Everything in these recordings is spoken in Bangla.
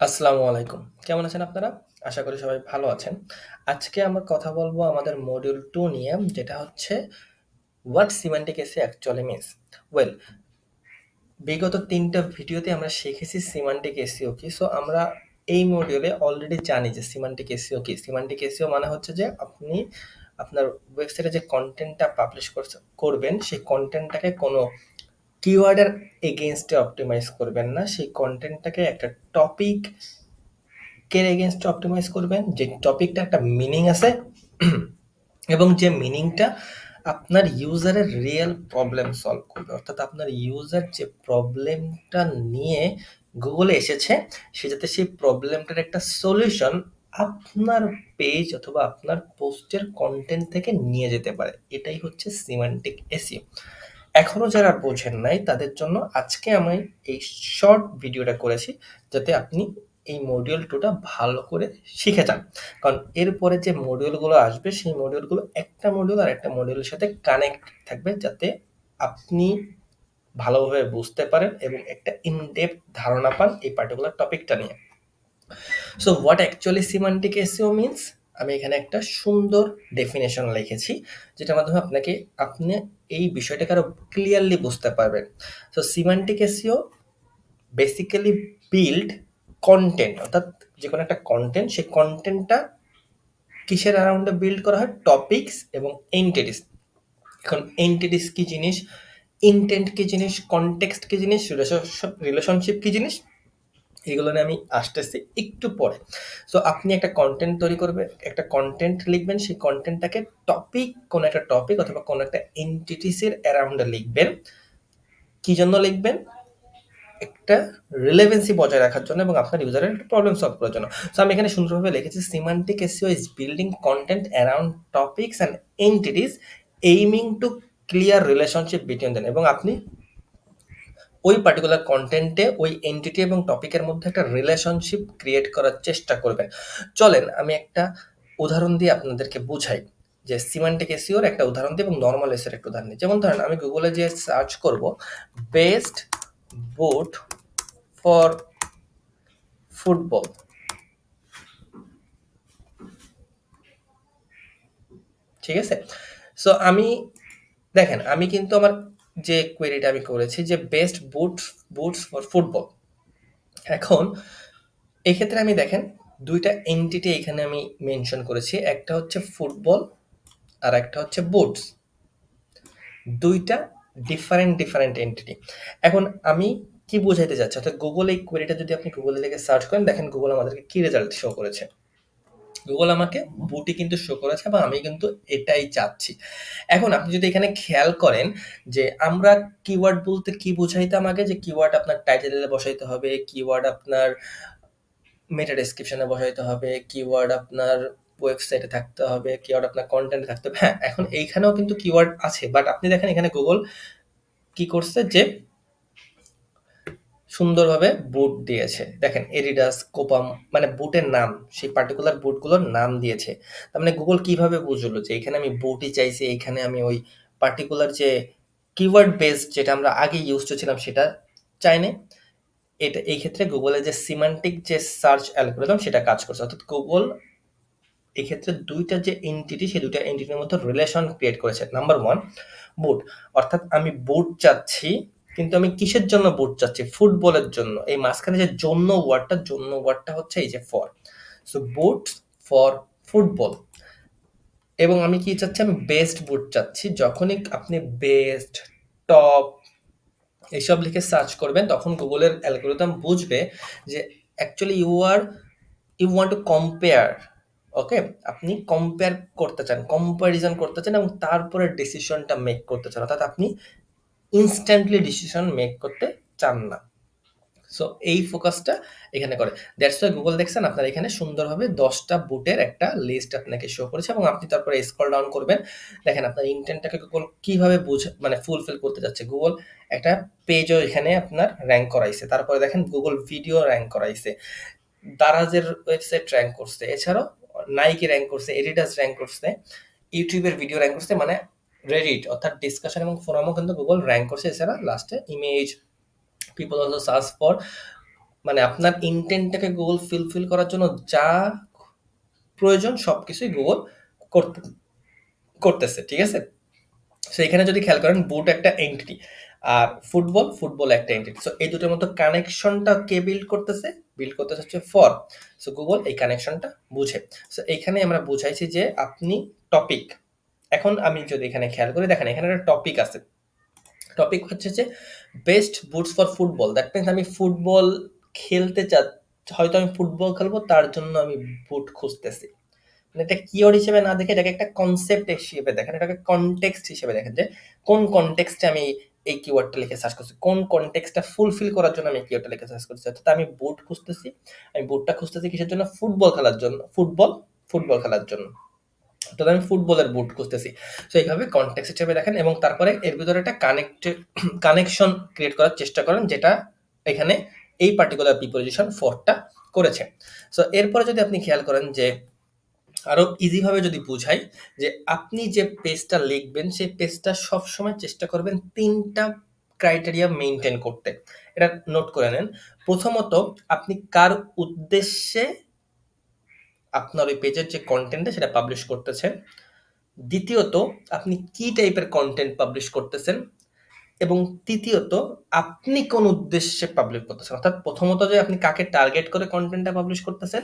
আসসালামু আলাইকুম। কেমন আছেন আপনারা? আশা করি সবাই ভালো আছেন। আজকে আমরা কথা বলবো আমাদের মডিউল 2 নিয়ে, যেটা হচ্ছে হোয়াট সিমান্টিক এসে অ্যাকচুয়ালি মিনস। ওয়েল, বিগত ৩ টা ভিডিওতে আমরা শিখেছি সিমান্টিক এসইও কি। সো আমরা এই মডিউলে অলরেডি জানি যে সিমান্টিক এসইও কি। সিমান্টিক এসইও মানে হচ্ছে যে আপনি আপনার ওয়েবসাইটে যে কনটেন্টটা পাবলিশ করবেন, সেই কনটেন্টটাকে কোনো কিওয়ার্ডের এগেইনস্টে অপটিমাইজ করবেন না। সেই কনটেন্টটাকে একটা টপিক এর এগেইনস্টে অপটিমাইজ করবেন, যে টপিকটা একটা মিনিং আছে এবং যে মিনিংটা আপনার ইউজারের রিয়েল প্রবলেম সলভ করবে। অর্থাৎ আপনার ইউজার যে প্রবলেমটা নিয়ে গুগলে এসেছে, সে যাতে সেই প্রবলেমটার একটা সলিউশন আপনার পেজ অথবা আপনার পোস্টের কন্টেন্ট থেকে নিয়ে যেতে পারে। এটাই হচ্ছে সিমান্টিক এসইও। এখনো যারা বোঝেন নাই তাদের জন্য আজকে আমি এই শর্ট ভিডিওটা করেছি, যাতে আপনি এই মডিউল 2 টা ভালো করে শিখে যান। কারণ এরপরে যে মডিউলগুলো আসবে, সেই মডিউলগুলো একটা মডিউল আর একটা মডিউলের সাথে কানেক্ট থাকবে, যাতে আপনি ভালোভাবে বুঝতে পারেন এবং একটা ইন ডেপথ ধারণা পান এই পার্টিকুলার টপিকটা নিয়ে। So what actually semantic SEO means, আমি এখানে একটা সুন্দর ডেফিনেশন লিখেছি, যেটার মাধ্যমে আপনি এই বিষয়টাকে আরো ক্লিয়ারলি বুঝতে পারবেন। So semantic SEO basically build content, অর্থাৎ যে কোনো একটা কন্টেন্ট, সেই কন্টেন্টটা কিসের অ্যারাউন্ডে বিল্ড করা হয়? টপিকস এবং এন্টিটিস। এখন এন্টিটিস কি জিনিস, ইনটেন্ট কি জিনিস, কনটেক্সট কি জিনিস, রিলেশনশিপ কি জিনিস, এগুলো নিয়ে আমি আসতেছি একটু পরে। সো আপনি একটা কন্টেন্ট তৈরি করবেন, একটা কন্টেন্ট লিখবেন, সেই কন্টেন্টটাকে কোনো একটা টপিক অথবা কোনো একটা এন্টিটিসের অ্যারাউন্ডে লিখবেন। কি জন্য লিখবেন? একটা রিলেভেন্সি বজায় রাখার জন্য এবং আপনার ইউজারের একটা প্রবলেম সলভ করার জন্য। সো আমি এখানে সুন্দরভাবে লিখেছি, semantic SEO is building content around topics and entities aiming to clear relationship between them. এবং আপনি ওই পার্টিকুলার কন্টেন্টে ওই এন্টিটি এবং টপিকের মধ্যে একটা রিলেশনশিপ ক্রিয়েট করার চেষ্টা করবেন। চলেন আমি একটা উদাহরণ দিয়ে আপনাদেরকে বুঝাই, যে সিমান্টিক এসইওর একটা উদাহরণ দিই এবং নর্মাল এসইওর একটা উদাহরণ দিই। যেমন ধরেন আমি গুগলে যে সার্চ করব বেস্ট বুট ফর ফুটবল, ঠিক আছে? সো দেখেন আমি কিন্তু আমার যে কোয়েরিটা আমি করেছি, যে বেস্ট বুটস ফর ফুটবল। এখন এক্ষেত্রে আমি দেখেন ২ টা এন্টিটি এখানে আমি মেনশন করেছি। একটা হচ্ছে ফুটবল আর একটা হচ্ছে বুটস। ২ টা ডিফারেন্ট এন্টিটি। এখন আমি কি বুঝাইতে চাচ্ছি? অর্থাৎ গুগল এই কোয়েরিটা যদি আপনি গুগলে লিখে সার্চ করেন, দেখেন গুগল আমাদেরকে কি রেজাল্ট শো করেছে। গুগল আমাকে বুটই কিন্তু শো করেছে এবং আমি কিন্তু এটাই চাচ্ছি। এখন আপনি যদি এখানে খেয়াল করেন, যে আমরা কিওয়ার্ড বলতে কি বুঝাইতাম আগে, যে কিওয়ার্ড আপনার টাইটেলে বসাইতে হবে, কিওয়ার্ড আপনার মেটা ডেসক্রিপশনে বসাইতে হবে, কিওয়ার্ড আপনার ওয়েবসাইটে থাকতে হবে, কিওয়ার্ড আপনার কনটেন্টে থাকতে হবে। হ্যাঁ, এখন এইখানেও কিন্তু কিওয়ার্ড আছে, বাট আপনি দেখেন এখানে গুগল কি করছে, যে সুন্দরভাবে বুট দিয়েছে। দেখেন এডিডাস, কোপাম, মানে বুটের নাম, সেই পার্টিকুলার বুটগুলোর নাম দিয়েছে। তার মানে গুগল কিভাবে বুঝলো যে এখানে আমি বুটই চাইছি, এইখানে আমি ওই পার্টিকুলার যে কিওয়ার্ড বেসড যেটা আমরা আগে ইউজ টু ছিলাম সেটা চাই না। এই ক্ষেত্রে গুগলের যে সিমান্টিক যে সার্চ অ্যালগরিদম সেটা কাজ করছে। অর্থাৎ গুগল এক্ষেত্রে ২ টা যে এন্টিটি, সেই ২ টা এন্টিটির মধ্যে রিলেশন ক্রিয়েট করেছে। নাম্বার 1 বুট, অর্থাৎ আমি বুট চাচ্ছি, কিন্তু আমি কিসের জন্য বুট চাচ্ছি? ফুটবলের জন্য। এই মাঝখানে যে জন্য ওয়ার্ডটা হচ্ছে এই যে for. So boot for football. এবং আমি কি চাচ্ছি? আমি বেস্ট বুট চাচ্ছি। যখনই আপনি বেস্ট, টপ এইসব লিখে সার্চ করবেন, তখন গুগলের অ্যালগরিদম বুঝবে যে actually you want to compare. Okay, আপনি কম্পেয়ার করতে চান, কম্পারিজন করতে চান এবং তারপরে ডিসিশনটা মেক করতে চান। অর্থাৎ আপনি ইনস্ট্যান্টলি ডিসিশন মেক করতে চান না। সো এই ফোকাসটা এখানে করে। দ্যাটস ওয়াই গুগল দেখছেন আপনার এখানে সুন্দরভাবে ১০টা বুটের একটা লিস্ট আপনাকে শো করেছে এবং আপনি তারপরে স্ক্রল ডাউন করবেন। দেখেন আপনার ইনটেন্টটাকে গুগল কিভাবে মানে ফুলফিল করতে যাচ্ছে। গুগল একটা পেজও এখানে আপনার র‍্যাংক করাইছে। তারপরে দেখেন গুগল ভিডিও র‍্যাংক করাইছে। দারাজের ওয়েবসাইট র‍্যাংক করছে। এছাড়াও নাইকি র‍্যাংক করছে, এডিডাস র‍্যাংক করছে, ইউটিউবের ভিডিও র‍্যাংক করছে, মানে রেডিট অর্থাৎ ডিসকাশন এবং ফোরামও কিন্তু গুগল র‍্যাংক করছে। এছাড়া লাস্টে image, people also search for মানে আপনার ইনটেন্টটাকে গুগল ফুলফিল করার জন্য যা প্রয়োজন সবকিছুই গুগল করতে করতেছে, ঠিক আছে? সো এখানে যদি খেয়াল করেন বুট একটা এন্টিটি আর ফুটবল একটা এন্টিটি। সো এই দুটোর মধ্যে কানেকশনটা কে বিল্ড করতেছে হচ্ছে ফর। সো গুগল এই কানেকশনটা বুঝে। সো এখানে আমরা বুঝাইছি যে আপনি টপিক, এখন আমি যদি এখানে খেয়াল করি দেখেন এখানে একটা টপিক আছে। টপিক হচ্ছে যে best boots for football. That means আমি ফুটবল খেলতে চা হয়তো আমি ফুটবল খেলবো তার জন্য আমি বুট খুঁজতেছি। মানে এটা কিওয়ার্ড হিসেবে না দেখে এটাকে একটা কনসেপ্ট হিসেবে দেখেন, এটাকে কনটেক্সট হিসেবে দেখেন যে কোন কনটেক্সটে আমি এই কিওয়ার্ডটা লিখে সার্চ করছি, কোন কনটেক্সটটা ফুলফিল করার জন্য আমি কিওয়ার্ডটা লিখে সার্চ করছি। অর্থাৎ আমি বুট খুঁজতেছি, আমি বুটটা খুঁজতেছি কিসের জন্য? ফুটবল খেলার জন্য। ফুটবল খেলার জন্য। তো আমি ফুটবলের বুট খুঁজতেছি। সো এইভাবে কনটেক্সট হিসেবে দেখেন এবং তারপরে এর ভিতরে একটা কানেকশন ক্রিয়েট করার চেষ্টা করেন, যেটা এখানে এই পার্টিকুলার প্রিপোজিশন ফরটা করেছে। সো এরপরে যদি আপনি খেয়াল করেন যে আরো ইজি ভাবে যদি বুঝাই, যে আপনি যে পেজটা লিখবেন সেই পেজটা সবসময় চেষ্টা করবেন ৩টা ক্রাইটেরিয়া মেইনটেইন করতে। এটা নোট করে নেন। প্রথমত আপনি কার উদ্দেশ্যে আপনার ওই পেজের যে কনটেন্টটা সেটা পাবলিশ করতেছেন। দ্বিতীয়ত আপনি কি টাইপের কনটেন্ট পাবলিশ করতেছেন। এবং তৃতীয়ত আপনি কোন উদ্দেশ্যে পাবলিশ করতেছেন। অর্থাৎ প্রথমত যে আপনি কাকে টার্গেট করে কনটেন্টটা পাবলিশ করতেছেন,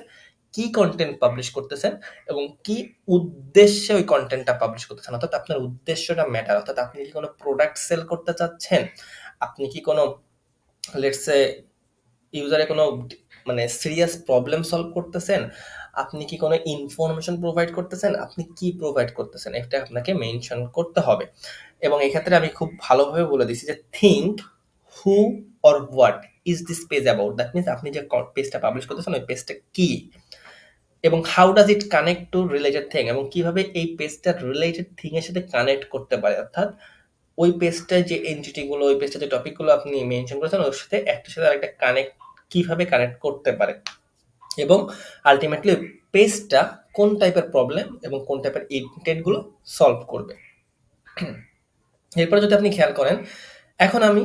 কি কনটেন্ট পাবলিশ করতেছেন এবং কি উদ্দেশ্যে ওই কনটেন্টটা পাবলিশ করতেছেন। অর্থাৎ আপনার উদ্দেশ্যটা ম্যাটার। অর্থাৎ আপনি কি কোনো প্রোডাক্ট সেল করতে চাচ্ছেন? আপনি কি কোনো লেটস সে ইউজারে কোনো মানে সিরিয়াস প্রবলেম সলভ করতেছেন? আপনি কি কোনো ইনফরমেশন প্রোভাইড করতেছেন? আপনি কি প্রোভাইড করতেছেন? এটা আপনাকে মেনশন করতে হবে। এবং এক্ষেত্রে আমি খুব ভালোভাবে বলে দিছি যে think who or what is this page about. That means আপনি যে পেজটা পাবলিশ করতেছেন ওই পেজটা কি, এবং how does it connect to related thing, এবং কিভাবে এই পেজটা রিলেটেড থিং এর সাথে কানেক্ট করতে পারে। অর্থাৎ ওই পেজটায় যে এন্টিটি গুলো, ওই পেজটা যে টপিক গুলো আপনি মেনশন করেছেন ওর সাথে একটার সাথে আরেকটা কিভাবে কানেক্ট করতে পারে, এবং আলটিমেটলি পেজটা কোন টাইপের প্রবলেম এবং কোন টাইপের ইন্টেন্ট গুলো সলভ করবে। এরপরে যদি আপনি খেয়াল করেন, এখন আমি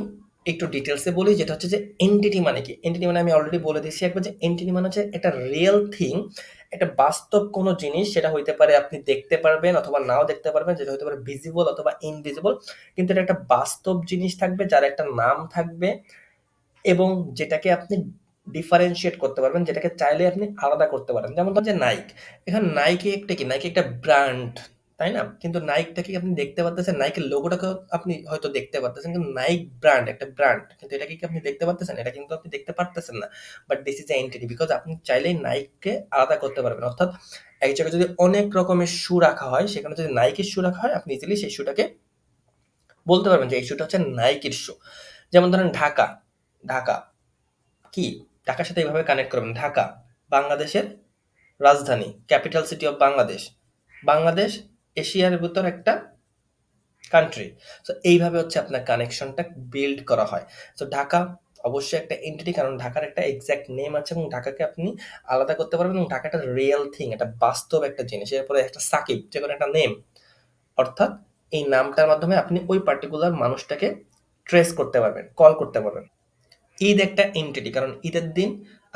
একটু ডিটেলসে বলি, যেটা হচ্ছে যে এন্টিটি মানে কি। এন্টিটি মানে আমি অলরেডি বলে দিয়েছি একবার, যে এন্টিটি মানে হচ্ছে একটা রিয়েল থিং, একটা বাস্তব কোনো জিনিস। সেটা হইতে পারে আপনি দেখতে পারবেন অথবা নাও দেখতে পারবেন, যেটা হতে পারে ভিজিবল অথবা ইনভিজিবল, কিন্তু এটা একটা বাস্তব জিনিস থাকবে যার একটা নাম থাকবে এবং যেটাকে আপনি ডিফারেনশিয়েট করতে পারবেন, যেটাকে চাইলে আপনি আলাদা করতে পারেন। যেমন ধরুন যে নাইক, এখন নাইকি একটা কি, নাইকি একটা ব্র্যান্ড, তাই না? কিন্তু নাইকটাকে আপনি দেখতে পারতেছেন, নাইকের লোগোটাকে আপনি হয়তো দেখতে পারতেছেন, কিন্তু নাইক ব্র্যান্ড একটা ব্র্যান্ড, কিন্তু এটাকে কি আপনি দেখতে পারতেছেন? এটা কিন্তু আপনি দেখতে পারতেছেন না। But this is a entity, because আপনি চাইলেই নাইককে আলাদা করতে পারবেন। অর্থাৎ এক জায়গায় যদি অনেক রকমের শু রাখা হয়, সেখানে যদি নাইকের শু রাখা হয়, আপনি ইজিলি সেই শুটাকে বলতে পারবেন যে এই শুটা হচ্ছে নাইকের শু। যেমন ধরেন ঢাকা, ঢাকা কি, ঢাকার সাথে এইভাবে কানেক্ট করবেন। ঢাকা বাংলাদেশের রাজধানী, capital city of Bangladesh. Bangladesh এশিয়ার ভিতর একটা কান্ট্রি। সো এইভাবে হচ্ছে আপনার কানেকশনটা বিল্ড করা হয়। সো ঢাকা অবশ্যই একটা এন্টিটি, কারণ ঢাকার একটা এক্সাক্ট নেম আছে এবং ঢাকাকে আপনি আলাদা করতে পারবেন, এবং ঢাকা একটা রিয়েল থিং, একটা বাস্তব একটা জিনিস। এরপরে একটা সাকিব, যে কোনো একটা নেম, অর্থাৎ এই নামটার মাধ্যমে আপনি ওই পার্টিকুলার মানুষটাকে ট্রেস করতে পারবেন, কল করতে পারবেন। ঈদ একটা এন্টিটি, কারণ ঈদের দিন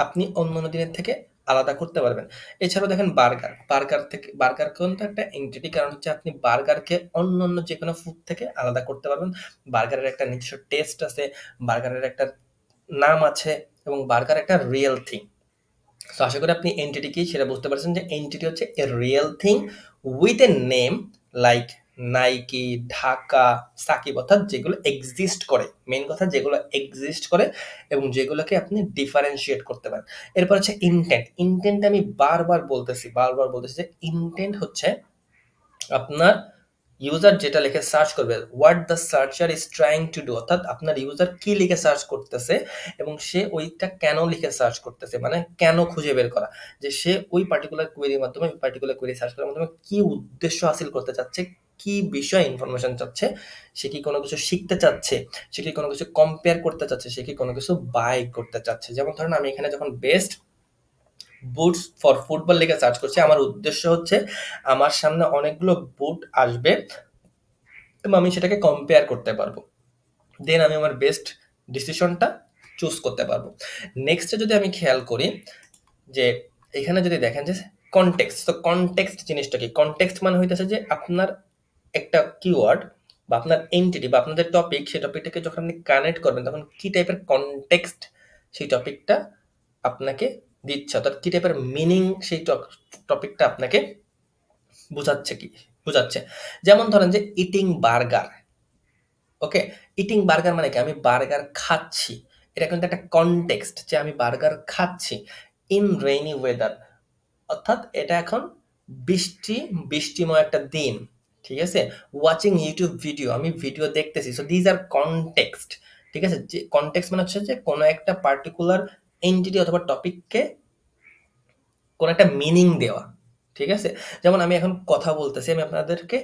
আপনি অন্যান্য দিনের থেকে আলাদা করতে পারবেন। এছাড়াও দেখেন বার্গার কিন্তু একটা এন্টিটি, কারণ হচ্ছে আপনি বার্গারকে অন্যান্য যে কোনো ফুড থেকে আলাদা করতে পারবেন। বার্গারের একটা নিজস্ব টেস্ট আছে, বার্গারের একটা নাম আছে, এবং বার্গার একটা রিয়েল থিং। তো আশা করি আপনি এন্টিটি কি সেটা বুঝতে পারছেন, যে এন্টিটি হচ্ছে a real thing with a name, like Nike, Dhaka, Shakib, অর্থাৎ যেগুলো এক্সিস্ট করে, মেন কথা যেগুলো এক্সিস্ট করে এবং যেগুলোকে আপনি ডিফারেন্সিয়েট করতে পারেন। এরপর হচ্ছে ইনটেন্ট। ইনটেন্ট আমি বারবার বলতেছি যে ইনটেন্ট হচ্ছে আপনার ইউজার যেটা লিখে সার্চ করবে, what the searcher is trying to do, অর্থাৎ আপনার ইউজার কি লিখে সার্চ করতেছে এবং সে ওইটা কেন লিখে সার্চ করতেছে, মানে কেন খুঁজে বের করা, যে সে ওই পার্টিকুলার কোয়েরির মাধ্যমে, ওই পার্টিকুলার কোয়েরি সার্চ করার মাধ্যমে কি উদ্দেশ্য হাসিল করতে চাচ্ছে, কি বিষয়ে ইনফরমেশন চাচ্ছে, সে কি কোনো কিছু শিখতে চাচ্ছে, সে কি কোনো কিছু কম্পেয়ার করতে চাচ্ছে, সে কি কোনো কিছু বাই করতে চাচ্ছে। যেমন ধরেন আমি এখানে যখন বেস্ট বুটস ফর ফুটবল লিখে সার্চ করছি, আমার উদ্দেশ্য হচ্ছে আমার সামনে অনেকগুলো বুট আসবে এবং আমি সেটাকে কম্পেয়ার করতে পারবো। দেন আমি আমার বেস্ট ডিসিশনটা চুজ করতে পারবো। নেক্সটে যদি আমি খেয়াল করি যে এখানে যদি দেখেন যে কনটেক্সট, তো কনটেক্সট জিনিসটা কি? কনটেক্সট মানে হইতেছে যে আপনার একটা কিওয়ার্ড বা আপনার এন্টিটি বা আপনাদের টপিক, সেই টপিকটাকে যখন আপনি কানেক্ট করবেন তখন কি টাইপের কনটেক্সট সেই টপিকটা আপনাকে দিচ্ছে, অর্থাৎ কি টাইপের মিনিং সেই টপিকটা আপনাকে বুঝাচ্ছে। যেমন ধরেন যে ইটিং বার্গার, ওকে? ইটিং বার্গার মানে কি? আমি বার্গার খাচ্ছি। এটা কিন্তু একটা কনটেক্সট যে আমি বার্গার খাচ্ছি ইন রেইনি ওয়েদার, অর্থাৎ এটা এখন বৃষ্টিময় একটা দিন, ঠিক আছে? ওয়াচিং ইউটিউব ভিডিও, আমি ভিডিও দেখতেছি। সো দিজ আর কনটেক্সট, ঠিক আছে? যে কনটেক্সট মানে হচ্ছে যে কোনো একটা পার্টিকুলার এন্টিটি অথবা টপিককে কোনো একটা মিনিং দেওয়া, ঠিক আছে? যেমন আমি এখন কথা বলতেছি, আমি আপনাদেরকে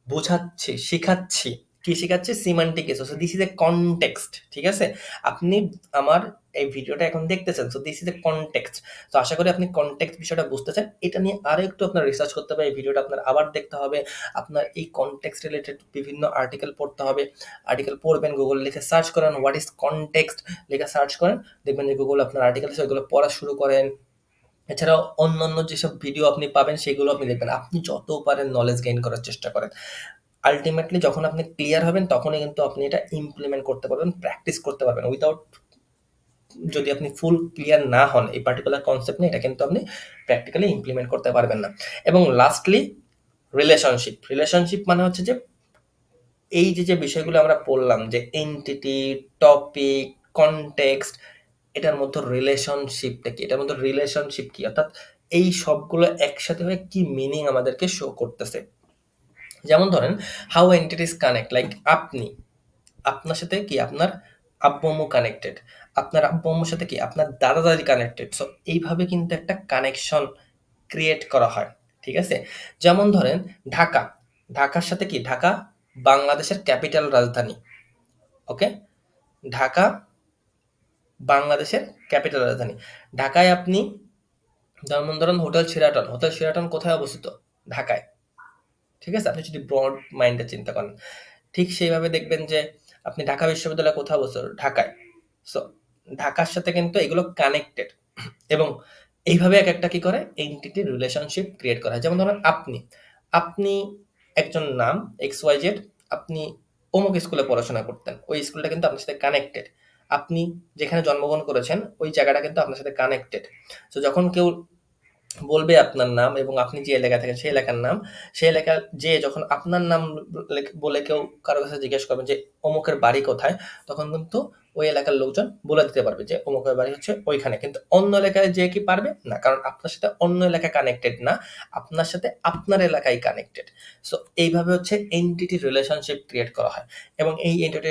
বোঝাচ্ছি, শিখাচ্ছি। কি শিখাচ্ছি? সিমান্টিক এসো। So this is a context, ঠিক আছে? আপনি আমার এই ভিডিওটা এখন দেখতেছেন। So this is a context. তো আশা করি আপনি কনটেক্সট বিষয়টা বুঝতেছেন। এটা নিয়ে আরো একটু আপনার রিসার্চ করতে হবে। এই ভিডিওটা আপনার আবার দেখতে হবে। আপনার এই কনটেক্সট রিলেটেড বিভিন্ন আর্টিকেল পড়তে হবে। আর্টিকেল পড়বেন, গুগল লিখে সার্চ করেন, হোয়াট ইজ কনটেক্সট লিখে সার্চ করেন। দেখবেন যে গুগল আপনার আর্টিকেল আছে, ওইগুলো পড়া শুরু করেন। এছাড়াও অন্যান্য যেসব ভিডিও আপনি পাবেন সেগুলো আপনি দেখবেন। আপনি যত পারেন নলেজ গেইন করার চেষ্টা করেন। আল্টিমেটলি যখন আপনি ক্লিয়ার হবেন তখনই কিন্তু আপনি এটা ইমপ্লিমেন্ট করতে পারবেন, প্র্যাকটিস করতে পারবেন। উইদাউট, যদি আপনি ফুল ক্লিয়ার না হন এই পার্টিকুলার কনসেপ্ট নিয়ে, এটা কিন্তু আপনি প্র্যাকটিক্যালি ইমপ্লিমেন্ট করতে পারবেন না। এবং লাস্টলি রিলেশনশিপ মানে হচ্ছে যে এই যে বিষয়গুলো আমরা পড়লাম যে এন্টিটি, টপিক, কনটেক্সট, এটার মধ্যে রিলেশনশিপটা কি? এটার মধ্যে রিলেশনশিপ কি? অর্থাৎ এই সবগুলো একসাথে হয়ে কি মিনিং আমাদেরকে শো করতেছে। যেমন ধরেন হাউ এন্টিটিস কানেক্ট, লাইক আপনার সাথে কি আপনার আব্বু-আম্মু কানেক্টেড, আপনার আব্বু-আম্মুর সাথে কি আপনার দাদা-দাদি কানেক্টেড। সো এইভাবে কিন্তু একটা কানেকশন ক্রিয়েট করা হয়, ঠিক আছে? যেমন ধরেন ঢাকার সাথে কি ঢাকা বাংলাদেশের ক্যাপিটাল রাজধানী, ওকে? ঢাকা বাংলাদেশের ক্যাপিটাল রাজধানী। ঢাকায় আপনি যেমন ধরেন হোটেল শেরাটন কোথায় অবস্থিত? ঢাকায়, ঠিক আছে? আপনি যদি ব্রড মাইন্ডে চিন্তা করেন, ঠিক সেইভাবে দেখবেন যে আপনি ঢাকা বিশ্ববিদ্যালয় কোথায় অবস্থিত? ঢাকায়। সো ঢাকার সাথে কিন্তু এগুলো কানেক্টেড এবং এইভাবে একটা কি করে এন্টিটি রিলেশনশিপ ক্রিয়েট করা হয়। যেমন ধরেন আপনি একজন নাম XYZ, আপনি অমুক স্কুলে পড়াশোনা করতেন। ওই স্কুলটা কিন্তু আপনার সাথে কানেক্টেড। আপনি যেখানে জন্মগ্রহণ করেছেন ওই জায়গাটা কিন্তু আপনার সাথে কানেক্টেড। সো যখন কেউ বলবে আপনার নাম এবং আপনি যে এলাকায় থাকেন সেই এলাকার নাম, সেই এলাকার যেয়ে যখন আপনার নাম বলে কেউ কারো কাছে জিজ্ঞেস করবেন যে অমুকের বাড়ি কোথায়, তখন কিন্তু ওই এলাকার লোকজন বলে দিতে পারবে যে অমুকের বাড়ি হচ্ছে ওইখানে। কিন্তু অন্য এলাকায় যেয়ে কি পারবে না, কারণ আপনার সাথে অন্য এলাকা কানেক্টেড না, আপনার সাথে আপনার এলাকায় কানেক্টেড। সো এইভাবে হচ্ছে এন্টিটি রিলেশনশিপ ক্রিয়েট করা হয় এবং এই এন্টিটি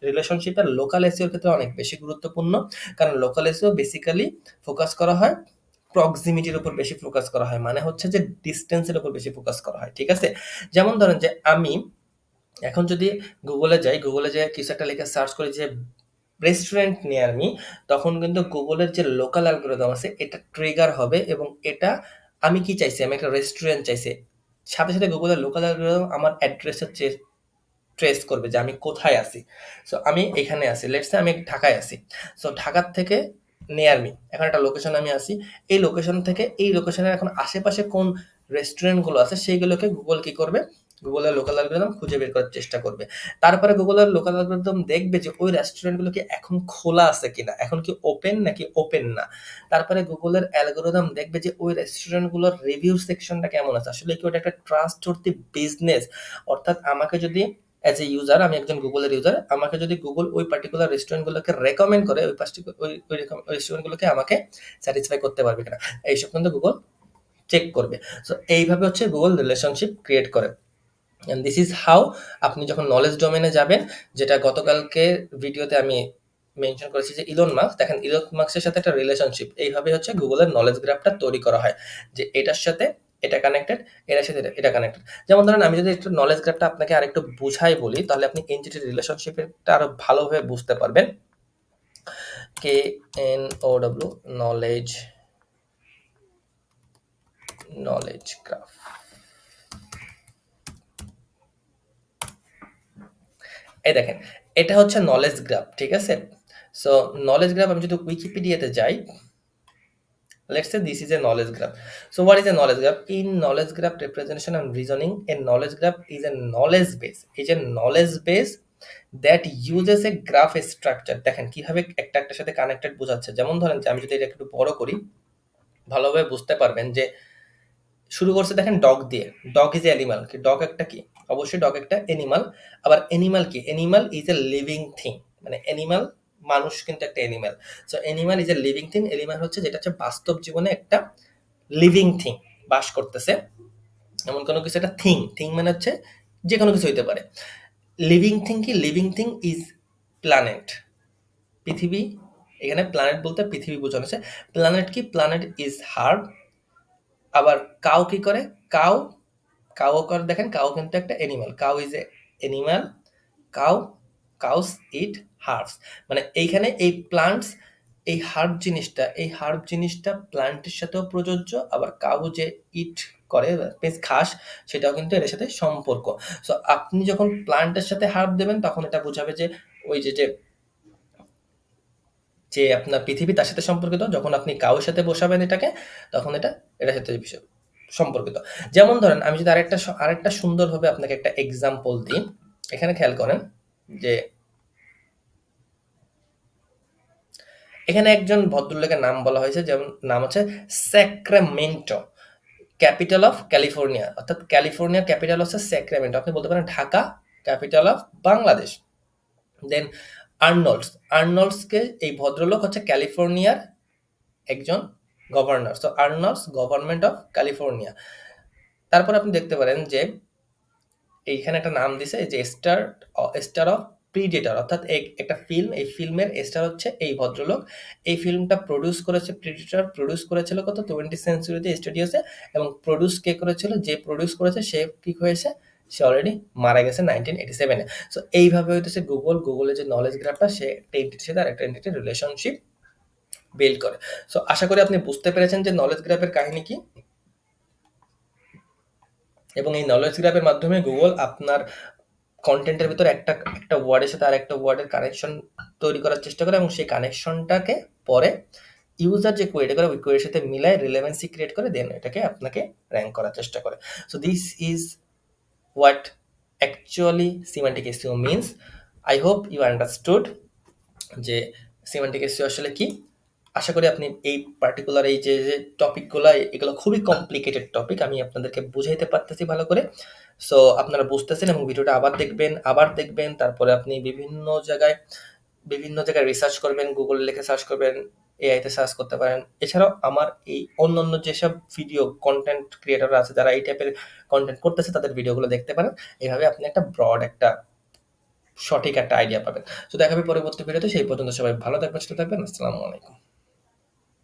রিলেশনশিপটা লোকাল এসইওর ক্ষেত্রে অনেক বেশি গুরুত্বপূর্ণ, কারণ লোকাল এসইও বেসিক্যালি ফোকাস করা হয় প্রক্সিমিটির উপর বেশি ফোকাস করা হয়, মানে হচ্ছে যে ডিস্টেন্সের উপর বেশি ফোকাস করা হয়, ঠিক আছে? যেমন ধরেন যে আমি এখন যদি গুগলে যাই কিছু একটা লিখে সার্চ করি যে রেস্টুরেন্ট নিয়ার মি, তখন কিন্তু গুগলের যে লোকাল অ্যালগরিদম আছে এটা ট্রিগার হবে এবং এটা আমি কি চাইছি, আমি একটা রেস্টুরেন্ট চাইছি, সাথে সাথে গুগলের লোকাল অ্যালগরিদম আমার অ্যাড্রেসের ট্রেস করবে যে আমি কোথায় আছি। সো আমি এখানে আছি, লেটস সে আমি ঢাকায় আছি। সো ঢাকার থেকে নিয়ার মি এখন একটা লোকেশন আমি আছি, এই লোকেশন থেকে এই লোকেশনের এখন আশেপাশে কোন রেস্টুরেন্টগুলো আছে সেইগুলোকে গুগল কি করবে, গুগলের লোকাল অ্যালগরিদম খুঁজে বের করার চেষ্টা করবে। তারপরে গুগলের লোকাল অ্যালগরিদম দেখবে যে ওই রেস্টুরেন্টগুলো কি এখন খোলা আছে কিনা, এখন কি ওপেন নাকি ওপেন না। তারপরে গুগলের অ্যালগরিদম দেখবে যে ওই রেস্টুরেন্টগুলোর রিভিউ সেকশনটা কেমন আছে, আসলে কি ওটা একটা ট্রাস্টওয়ার্থি বিজনেস। অর্থাৎ আমাকে যদি অ্যাজ এ ইউজার, আমি একজন গুগলের ইউজার, আমাকে যদি গুগল ওই পার্টিকুলার রেস্টুরেন্টগুলোকে রেকমেন্ড করে ওই রেস্টুরেন্টগুলোকে আমাকে স্যাটিসফাই করতে পারবে কিনা, এইসব কিন্তু গুগল চেক করবে। সো এইভাবে হচ্ছে গুগল রিলেশনশিপ ক্রিয়েট করে। অ্যান্ড দিস ইজ হাউ আপনি যখন নলেজ ডোমেনে যাবেন, যেটা গতকালকে ভিডিওতে আমি মেনশন করেছি যে ইলন মাস্ক, দেখেন ইলন মাস্কের সাথে একটা রিলেশনশিপ, এইভাবে হচ্ছে গুগলের নলেজ গ্রাফটা তৈরি করা হয় যে এটার সাথে এটা কানেক্টেড, এটার সাথে এটা কানেক্টেড। যেমন ধরেন আমি যদি একটু নলেজ গ্রাফটা আপনাকে আরেকটু বুঝাই বলি, তাহলে আপনি এনটিটি রিলেশনশিপটা আরো ভালোভাবে বুঝতে পারবেন। KNOW, knowledge graph. এই দেখেন এটা হচ্ছে নলেজ গ্রাফ, ঠিক আছে? সো নলেজ গ্রাফ আমি যদি উইকিপিডিয়াতে যাই, let's say this is a knowledge graph. So what is a knowledge graph? In knowledge graph representation and reasoning, a knowledge graph is a knowledge base, that uses a graph structure. দেখেন কিভাবে একটা একটার সাথে কানেক্টেড বোঝাচ্ছে। যেমন ধরেন যে আমি যদি এটা একটু বড় করি, ভালোভাবে বুঝতে পারবেন যে শুরু করছে দেখেন ডগ দিয়ে। Dog is animal. কি ডগ একটা কি? অবশ্যই ডগ একটা অ্যানিমাল। আবার অ্যানিমাল কি? Animal is a living thing. মানে অ্যানিমাল, মানুষ কিন্তু একটা animal. So animal is a living thing. Animal হচ্ছে যেটা হচ্ছে বাস্তব জীবনে একটা লিভিং থিং, বাস করতেছে। এমন কোনো কিছু একটা থিং, থিং মানে হচ্ছে যে কোনো কিছু হইতে পারে। লিভিং থিং কি? লিভিং থিং ইজ প্ল্যানেট, পৃথিবী। এখানে প্ল্যানেট বলতে পৃথিবী বোঝানো হচ্ছে। প্ল্যানেট কি? Planet is hard. আবার কাউ কি করে? কাউ, কাউ করে দেখেন, কাউ কিন্তু একটা animal. Cow is a animal. Cow, cows it herbs. মানে এইখানে এই প্লান্টস, এই হার্ব জিনিসটা প্লান্টের সাথেও প্রযোজ্য। আবার কাউ যে ইট করে, মিন্স ঘাস, সেটাও কিন্তু এর সাথে সম্পর্ক। সো আপনি যখন প্লান্টের সাথে হার্ব দেবেন তখন এটা বোঝাবে যে ওই যে যে আপনার পৃথিবী তার সাথে সম্পর্কিত। যখন আপনি কাউর সাথে বসাবেন এটাকে, তখন এটা এটার সাথে বিষয় সম্পর্কিত। যেমন ধরেন আমি যদি আরেকটা সুন্দরভাবে আপনাকে একটা এক্সাম্পল দিই। এখানে খেয়াল করেন যে এখানে একজন ভদ্রলোকের নাম বলা হয়েছে, যেমন নাম হচ্ছে স্যাক্রামেন্টো, ক্যাপিটাল অফ ক্যালিফোর্নিয়া। অর্থাৎ ক্যালিফোর্নিয়া ক্যাপিটাল হচ্ছে স্যাক্রামেন্টো। আপনি বলতে পারেন Dhaka capital of Bangladesh. Then Arnold's, আর্নল্ডসকে এই ভদ্রলোক হচ্ছে ক্যালিফোর্নিয়ার একজন governor. So Arnold's government of California. তারপর আপনি দেখতে পারেন যে এইখানে একটা নাম দিছে যে স্টার অফ প্রিডেটর, অর্থাৎ একটা ফিল্ম, এই ফিল্মের স্টার হচ্ছে এই ভদ্রলোক। এই ফিল্মটা প্রডিউস করেছে প্রিডেটর, প্রডিউস করেছিল কত 20th সেঞ্চুরিতে স্টুডিওসে। এবং প্রডিউস কে করেছিল? যে প্রডিউস করেছে সে কি হয়েছে? সে অলরেডি মারা গেছে 1987-এ। সো এইভাবে হইতেছে গুগলের যে নলেজ গ্রাফটা, সে একটা এন্টিটির সাথে আরেকটা এন্টিটির রিলেশনশিপ বিল্ড করে। সো আশা করি আপনি বুঝতে পেরেছেন যে নলেজ গ্রাফের কাহিনী কি। এবং এই নলেজ গ্রাফের মাধ্যমে গুগল আপনার কন্টেন্টের ভিতরে একটা একটা ওয়ার্ডের সাথে আরেকটা ওয়ার্ডের কানেকশন তৈরি করার চেষ্টা করে, এবং সেই কানেকশনটাকে পরে ইউজার যে কোয়েরি করে ওই কোয়েরির সাথে মিলায় রিলেভেন্সি ক্রিয়েট করে দেন এটাকে আপনাকে র্যাঙ্ক করার চেষ্টা করে। So this is what actually semantic SEO means. I hope you understood যে সিমেন্টিক এসইও আসলে কি। আশা করি আপনি এই পার্টিকুলার এই যে টপিকগুলো, এগুলো খুবই কমপ্লিকেটেড টপিক, আমি আপনাদেরকে বুঝাইতে পারতেছি ভালো করে। সো আপনারা বুঝতেছেন এবং ভিডিওটা আবার দেখবেন। তারপরে আপনি বিভিন্ন জায়গায় রিসার্চ করবেন, গুগলে লিখে সার্চ করবেন, এআইতে সার্চ করতে পারেন। এছাড়াও আমার এই অন্যান্য যেসব ভিডিও কন্টেন্ট ক্রিয়েটর আছে যারা এই টাইপের কন্টেন্ট করতেছে তাদের ভিডিওগুলো দেখতে পারেন। এভাবে আপনি একটা ব্রড একটা সঠিক একটা আইডিয়া পাবেন। তো দেখা হবে পরবর্তী ভিডিওতে। সেই পর্যন্ত সবাই ভালো থাকবেন, সুস্থ থাকবেন। আসসালামু আলাইকুম।